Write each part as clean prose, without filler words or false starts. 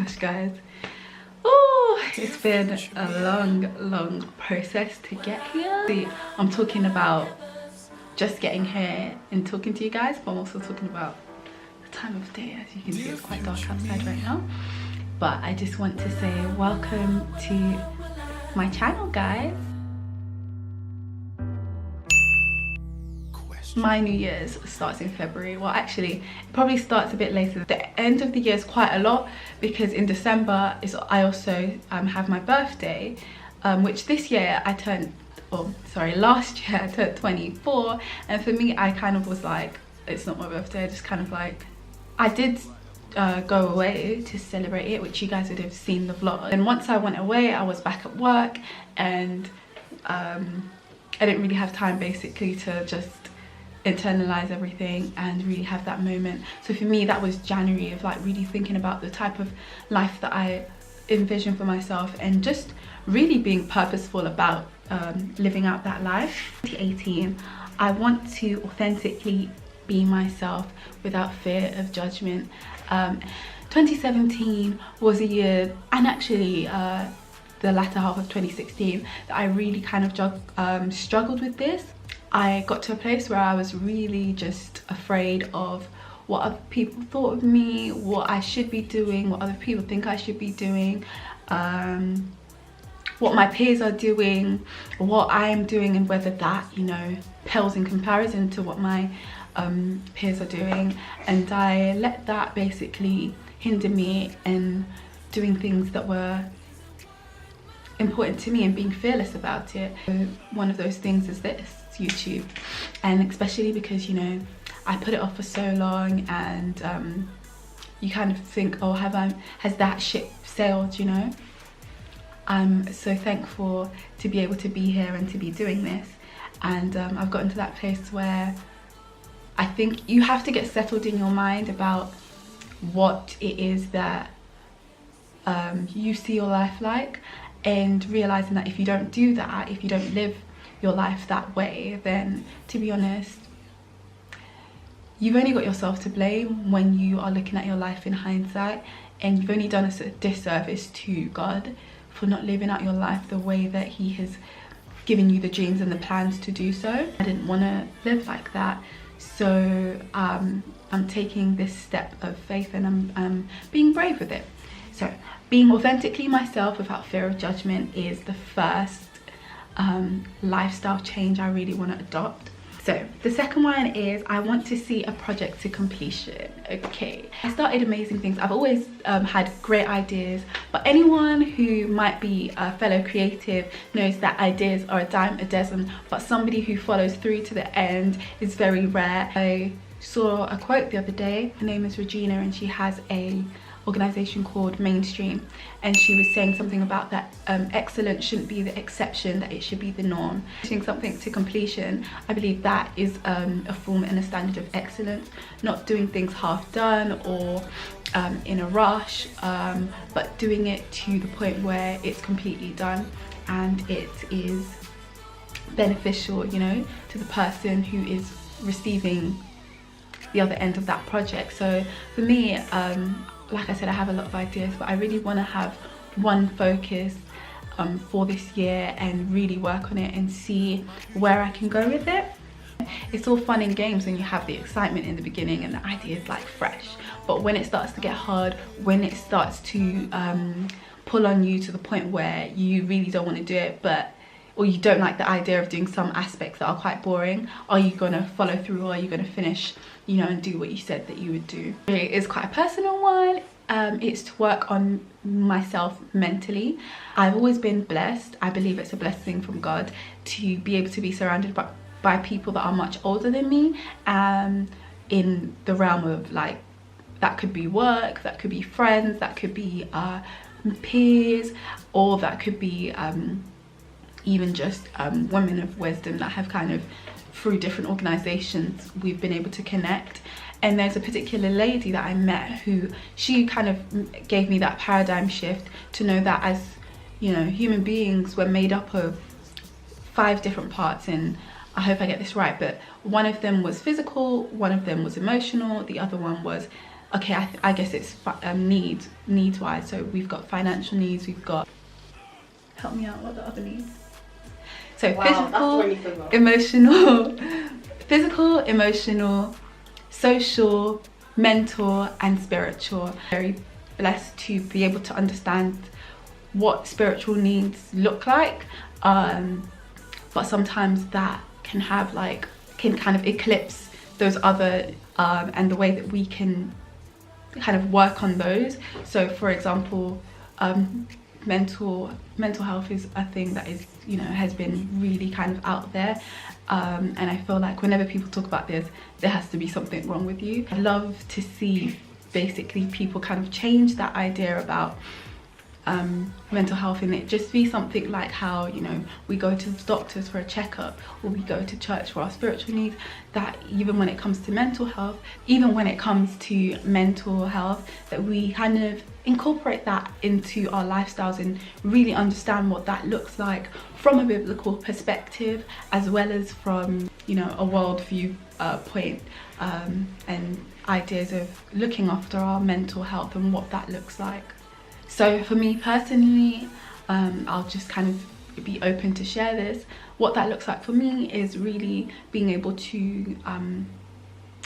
Gosh, guys, oh, it's been a long process to get here. See, I'm talking about just getting here and talking to you guys, but I'm also talking about the time of day. As you can see, it's quite dark outside right now, but I just want to say welcome to my channel, guys. My New Year's starts in February. Well, actually, it probably starts a bit later. The end of the year is quite a lot because in December I also have my birthday, which this year I turned, oh sorry, last year I turned 24, and for me I kind of was like, it's not my birthday. I just kind of like, I did go away to celebrate it, which you guys would have seen the vlog. And once I went away, I was back at work, and I didn't really have time basically to just internalize everything and really have that moment. So for me, that was January, of like really thinking about the type of life that I envision for myself and just really being purposeful about living out that life. 2018, I want to authentically be myself without fear of judgment. 2017 was a year, and actually the latter half of 2016, that I really kind of struggled with this. I got to a place where I was really just afraid of what other people thought of me, what I should be doing, what other people think I should be doing, what my peers are doing, what I am doing, and whether that, you know, pales in comparison to what my peers are doing. And I let that basically hinder me in doing things that were important to me and being fearless about it. So one of those things is this, YouTube, and especially because, you know, I put it off for so long, and you kind of think, oh, has that ship sailed, you know? I'm so thankful to be able to be here and to be doing this, and I've gotten to that place where I think you have to get settled in your mind about what it is that you see your life like, and realizing that if you don't do that, if you don't live your life that way, then to be honest, you've only got yourself to blame when you are looking at your life in hindsight, and you've only done a disservice to God for not living out your life the way that He has given you the dreams and the plans to do so. I didn't want to live like that, so I'm taking this step of faith, and I'm being brave with it. So being authentically myself without fear of judgment is the first lifestyle change I really want to adopt. So the second one is I want to see a project to completion. Okay, I started amazing things. I've always had great ideas, but anyone who might be a fellow creative knows that ideas are a dime a dozen, but somebody who follows through to the end is very rare. I saw a quote the other day. Her name is Regina, and she has a organization called Mainstream, and she was saying something about that excellence shouldn't be the exception, that it should be the norm. Doing something to completion, I believe that is a form and a standard of excellence, not doing things half done or in a rush, but doing it to the point where it's completely done and it is beneficial, you know, to the person who is receiving the other end of that project. So for me, like I said, I have a lot of ideas, but I really want to have one focus for this year and really work on it and see where I can go with it. It's all fun and games when you have the excitement in the beginning and the idea is like fresh, but when it starts to get hard, when it starts to pull on you to the point where you really don't want to do it, or you don't like the idea of doing some aspects that are quite boring, are you gonna follow through, or are you gonna finish, you know, and do what you said that you would do? It is quite a personal one. It's to work on myself mentally. I've always been blessed. I believe it's a blessing from God to be able to be surrounded by people that are much older than me, in the realm of, like, that could be work, that could be friends, that could be peers, or that could be even just women of wisdom that have kind of, through different organizations, we've been able to connect. And there's a particular lady that I met who, she kind of gave me that paradigm shift to know that, as you know, human beings, we're made up of 5 different parts, and I hope I get this right, but one of them was physical, one of them was emotional, the other one was okay, I guess it's needs wise. So we've got financial needs, we've got, help me out, what are the other needs? So wow, physical, emotional, social, mental and spiritual. Very blessed to be able to understand what spiritual needs look like, but sometimes that can have like, can kind of eclipse those other, and the way that we can kind of work on those. So for example, mental health is a thing that is, you know, has been really kind of out there, and I feel like whenever people talk about this, there has to be something wrong with you. I love to see basically people kind of change that idea about mental health, and it just be something like how, you know, we go to the doctors for a checkup, or we go to church for our spiritual needs, that even when it comes to mental health, that we kind of incorporate that into our lifestyles and really understand what that looks like from a biblical perspective, as well as from, you know, a worldview point, and ideas of looking after our mental health and what that looks like. So for me personally, I'll just kind of be open to share this. What that looks like for me is really being able to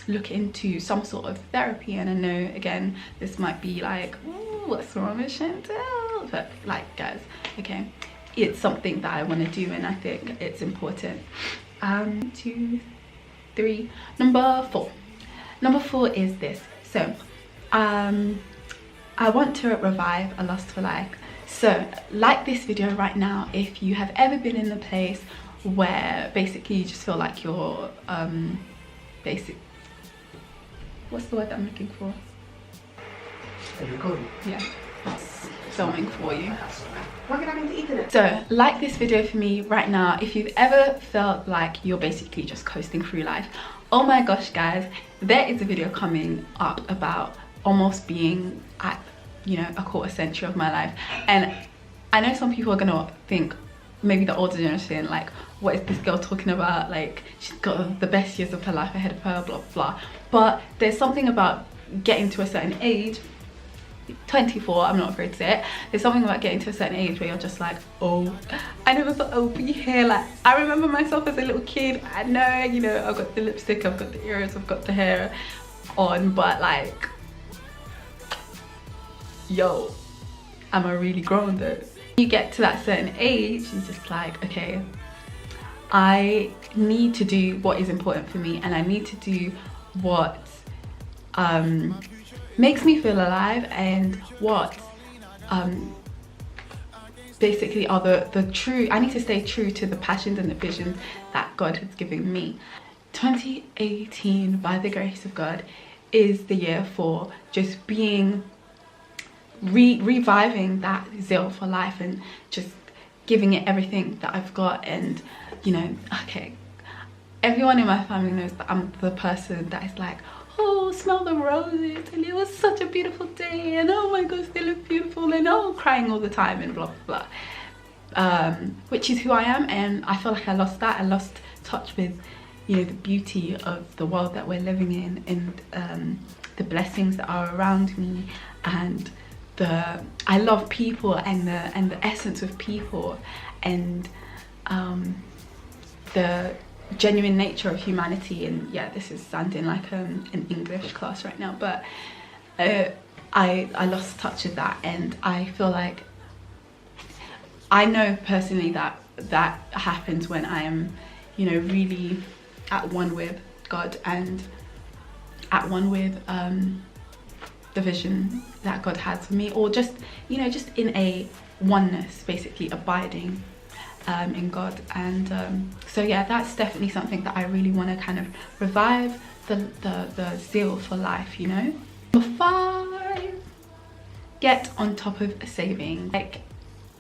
look into some sort of therapy. And I know, again, this might be like, ooh, what's wrong with Chantelle? But like, guys, okay, it's something that I want to do, and I think it's important. 2, 3, number 4. Number 4 is this. So I want to revive a lust for life. So like this video right now, if you have ever been in a place where basically you just feel like you're what's the word that I'm looking for? Yeah, it's filming for you. So like this video for me right now, if you've ever felt like you're basically just coasting through life, oh my gosh guys, there is a video coming up about almost being at, you know, a quarter century of my life. And I know some people are gonna think, maybe the older generation, like, what is this girl talking about? Like, she's got the best years of her life ahead of her, blah blah. But there's something about getting to a certain age, 24, I'm not afraid to say it, there's something about getting to a certain age where you're just like, oh, I never thought I would be here. Like, I remember myself as a little kid, I know, you know, I've got the lipstick, I've got the ears, I've got the hair on, but like, yo, am I really grown though? You get to that certain age, you're just like, okay, I need to do what is important for me, and I need to do what makes me feel alive, and what basically are the true, I need to stay true to the passions and the visions that God has given me. 2018, by the grace of God, is the year for just being reviving that zeal for life and just giving it everything that I've got. And you know, okay, everyone in my family knows that I'm the person that is like, oh, smell the roses, and it was such a beautiful day, and oh my gosh, they look beautiful, and oh, crying all the time, and blah blah blah, which is who I am. And I feel like I lost that. I lost touch with, you know, the beauty of the world that we're living in, and the blessings that are around me, and I love people, and the essence of people, and the genuine nature of humanity. And yeah, this is sounding like an English class right now, but I lost touch of that. And I feel like, I know personally that that happens when I am, you know, really at one with God, and at one with the vision that God has for me, or just, you know, just in a oneness, basically abiding in God. And so yeah, that's definitely something that I really want to kind of revive, the zeal for life, you know. Number 5, get on top of saving. Like,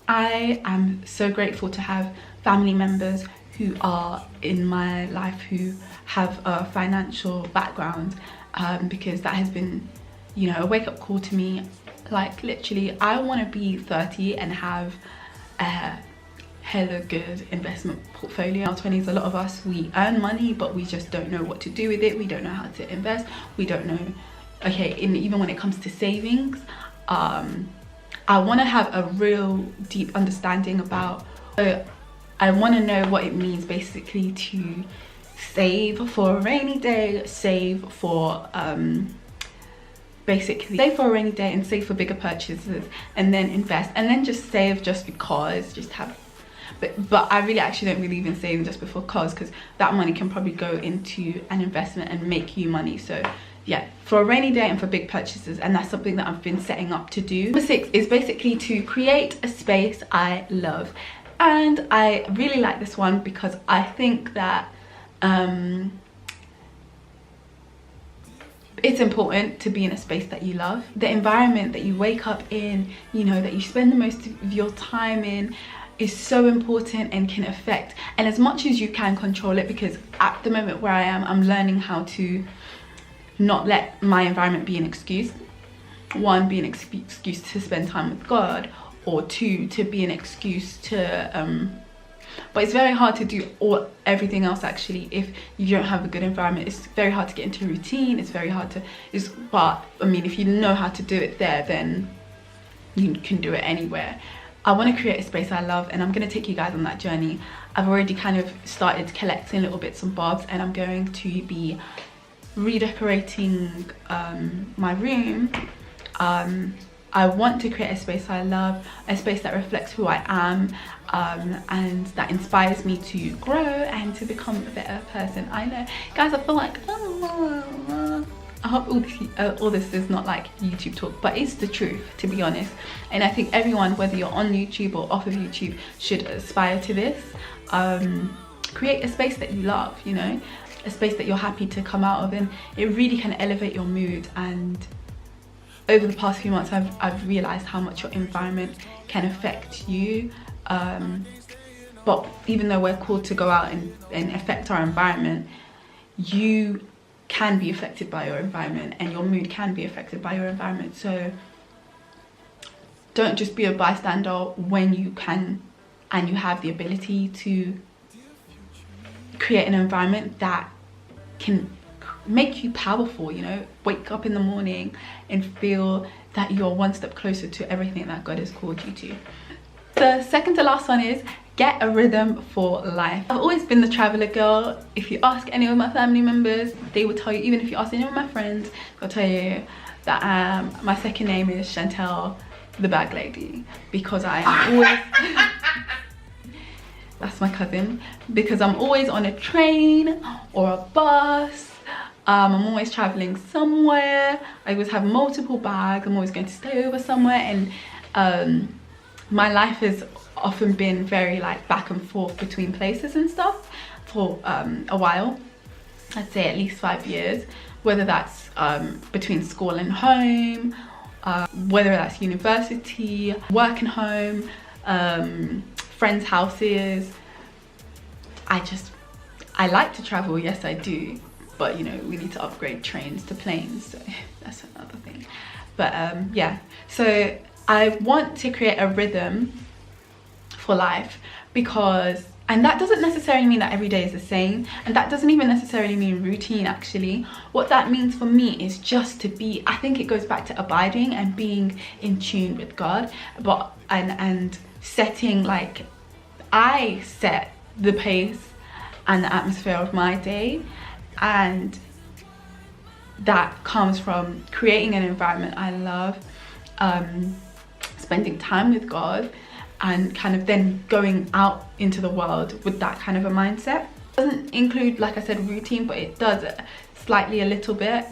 I am so grateful to have family members who are in my life who have a financial background, because that has been, you know, a wake-up call to me. Like, literally, I want to be 30 and have a hella good investment portfolio. In our 20s, a lot of us, we earn money, but we just don't know what to do with it. We don't know how to invest. We don't know, okay, and even when it comes to savings, I want to have a real deep understanding about, I want to know what it means basically to save for a rainy day, save for basically save for a rainy day and save for bigger purchases, and then invest, and then just save just because, just have. But I really actually don't believe in saving just before because that money can probably go into an investment and make you money. So yeah, for a rainy day and for big purchases, and that's something that I've been setting up to do. Number 6 is basically to create a space I love, and I really like this one because I think that it's important to be in a space that you love. The environment that you wake up in, you know, that you spend the most of your time in, is so important and can affect, and as much as you can control it, because at the moment where I am, I'm learning how to not let my environment be an excuse. 1, be an excuse to spend time with God, or 2, to be an excuse to but it's very hard to do everything else actually if you don't have a good environment. It's very hard to get into a routine, it's very hard to, but I mean, if you know how to do it there, then you can do it anywhere. I want to create a space I love, and I'm going to take you guys on that journey. I've already kind of started collecting little bits and bobs, and I'm going to be redecorating my room. I want to create a space I love, a space that reflects who I am, and that inspires me to grow and to become a better person. I know, guys, I feel like I hope all this is not like YouTube talk, but it's the truth, to be honest. And I think everyone, whether you're on YouTube or off of YouTube, should aspire to this. Create a space that you love, you know, a space that you're happy to come out of, and it really can elevate your mood. And over the past few months, I've realized how much your environment can affect you. But even though we're called to go out and affect our environment, you can be affected by your environment, and your mood can be affected by your environment. So don't just be a bystander when you can and you have the ability to create an environment that can make you powerful, you know. Wake up in the morning and feel that you're one step closer to everything that God has called you to. The second to last one is get a rhythm for life. I've always been the traveler girl. If you ask any of my family members, they will tell you, even if you ask any of my friends, they'll tell you that my second name is Chantelle the bag lady, because I am always that's my cousin, because I'm always on a train or a bus. I'm always traveling somewhere. I always have multiple bags. I'm always going to stay over somewhere, and my life has often been very like back and forth between places and stuff for a while. I'd say at least 5 years, whether that's between school and home, whether that's university, work and home, friends' houses. I like to travel, yes I do, but you know, we need to upgrade trains to planes, so that's another thing. But yeah, so I want to create a rhythm for life, because, and that doesn't necessarily mean that every day is the same, and that doesn't even necessarily mean routine. Actually, what that means for me is just to be, I think it goes back to abiding and being in tune with God, but and setting, like, I set the pace and the atmosphere of my day, and that comes from creating an environment I love, spending time with God, and kind of then going out into the world with that kind of a mindset. It doesn't include, like I said, routine, but it does slightly a little bit,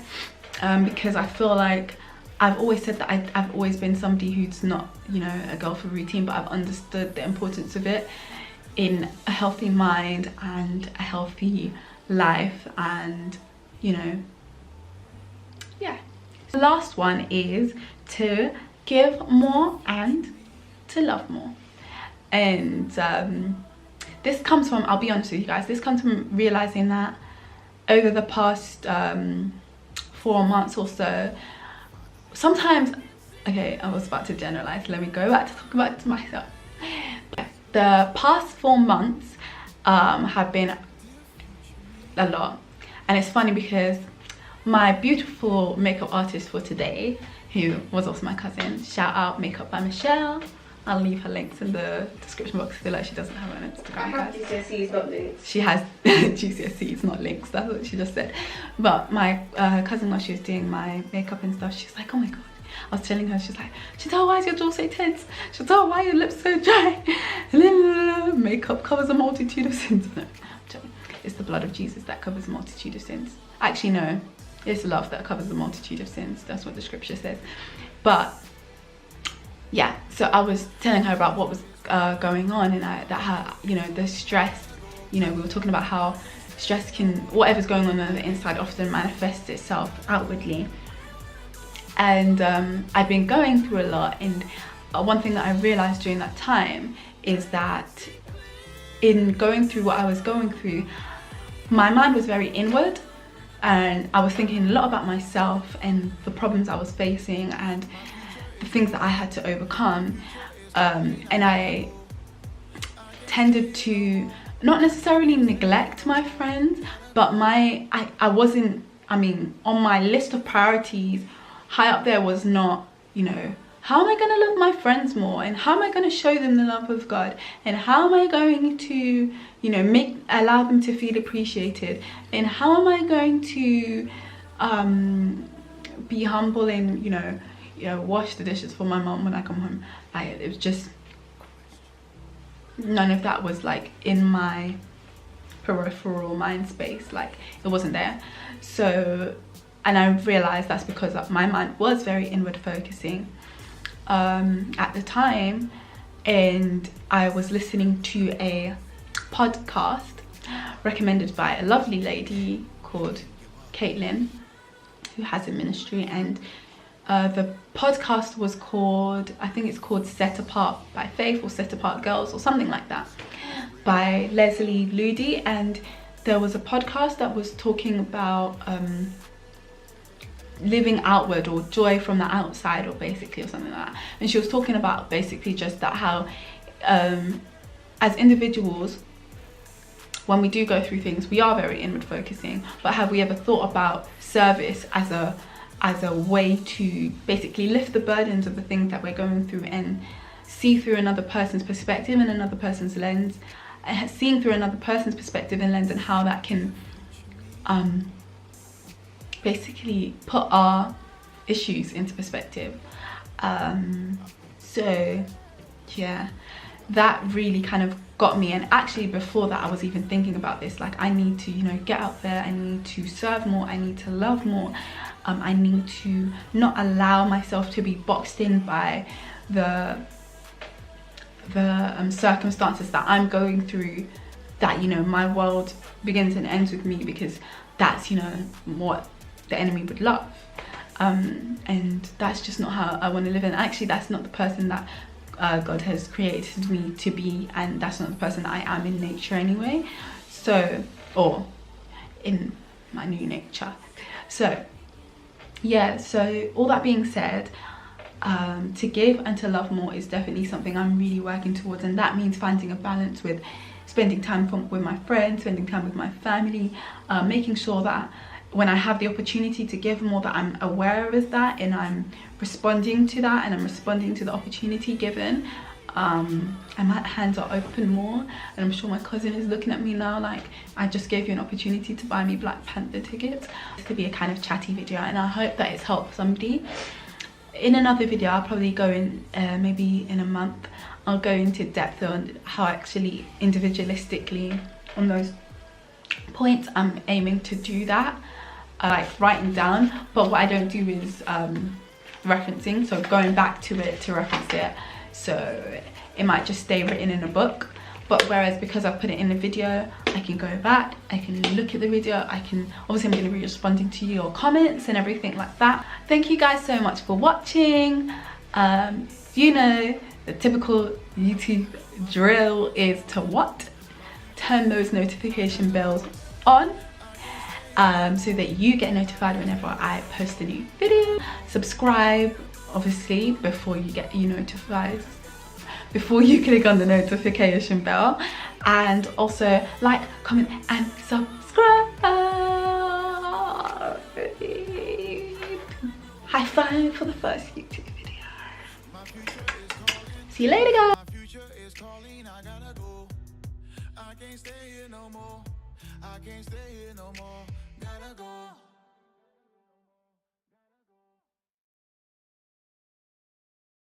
because I feel like I've always said that I've always been somebody who's not, you know, a girl for routine, but I've understood the importance of it in a healthy mind and a healthy life, and you know, yeah. The last one is to give more and to love more. And this comes from, I'll be honest with you guys, this comes from realizing that over the past 4 months or so, sometimes, okay, I was about to generalize, let me go back to talk about to myself. The past 4 months have been a lot, and it's funny because my beautiful makeup artist for today, who was also my cousin, shout out Makeup by Michelle. I'll leave her links in the description box below. She doesn't have an Instagram. I have GCSEs, not links. She has GCSEs, not links. That's what she just said. But my cousin, while she was doing my makeup and stuff, she's like, oh my god. I was telling her, she's like, Chantelle, why is your jaw so tense? Chantelle, why are your lips so dry? Makeup covers a multitude of sins. No, I'm joking. It's the blood of Jesus that covers a multitude of sins. Actually, no. It's love that covers a multitude of sins. That's what the scripture says. But yeah, so I was telling her about what was going on, and the stress, we were talking about how stress can, whatever's going on the inside often manifests itself outwardly. And I've been going through a lot, and one thing that I realized during that time is that in going through what I was going through, my mind was very inward, and I was thinking a lot about myself and the problems I was facing and the things that I had to overcome, and I tended to not necessarily neglect my friends, but I wasn't, on my list of priorities, high up there was not, how am I going to love my friends more, and how am I going to show them the love of God, and how am I going to, allow them to feel appreciated, and how am I going to be humble and, wash the dishes for my mom when I come home. It was just, none of that was like in my peripheral mind space, like it wasn't there. So, and I realized that's because my mind was very inward focusing at the time, and I was listening to a podcast recommended by a lovely lady called Caitlin, who has a ministry, and the podcast was called, I think it's called Set Apart by Faith, or Set Apart Girls, or something like that, by Leslie Ludi. And there was a podcast that was talking about living outward, or joy from the outside, or basically, or something like that. And she was talking about basically just that, how as individuals, when we do go through things, we are very inward focusing, but have we ever thought about service as a way to basically lift the burdens of the things that we're going through and see through another person's perspective and another person's lens, seeing through another person's perspective and lens, and how that can basically put our issues into perspective. So yeah, that really kind of got me. And actually before that, I was even thinking about this, like, I need to, get out there, I need to serve more, I need to love more, I need to not allow myself to be boxed in by the circumstances that I'm going through, that, my world begins and ends with me, because that's, what the enemy would love. And that's just not how I want to live. And actually, that's not the person that God has created me to be, and that's not the person that I am in nature anyway. So, or in my new nature. So yeah, so all that being said, to give and to love more is definitely something I'm really working towards, and that means finding a balance with spending time with my friends, spending time with my family, making sure that when I have the opportunity to give more, that I'm aware of that, and I'm responding to that, and I'm responding to the opportunity given, and my hands are open more. And I'm sure my cousin is looking at me now like, I just gave you an opportunity to buy me Black Panther tickets. It's gonna be a kind of chatty video, and I hope that it's helped somebody. In another video, I'll probably go in, maybe in a month, I'll go into depth on how actually individualistically on those points I'm aiming to do that, like writing down. But what I don't do is referencing, so going back to it to reference it, so it might just stay written in a book. But whereas because I put it in a video, I can go back, I can look at the video, I can, obviously I'm going to be responding to your comments and everything like that. Thank you guys so much for watching. The typical YouTube drill is to what? Turn those notification bells on, so that you get notified whenever I post a new video. Subscribe, obviously, before you get notified, before you click on the notification bell, and also like, comment and subscribe. high five for the first YouTube video. See you later, guys. I can't stay here no more.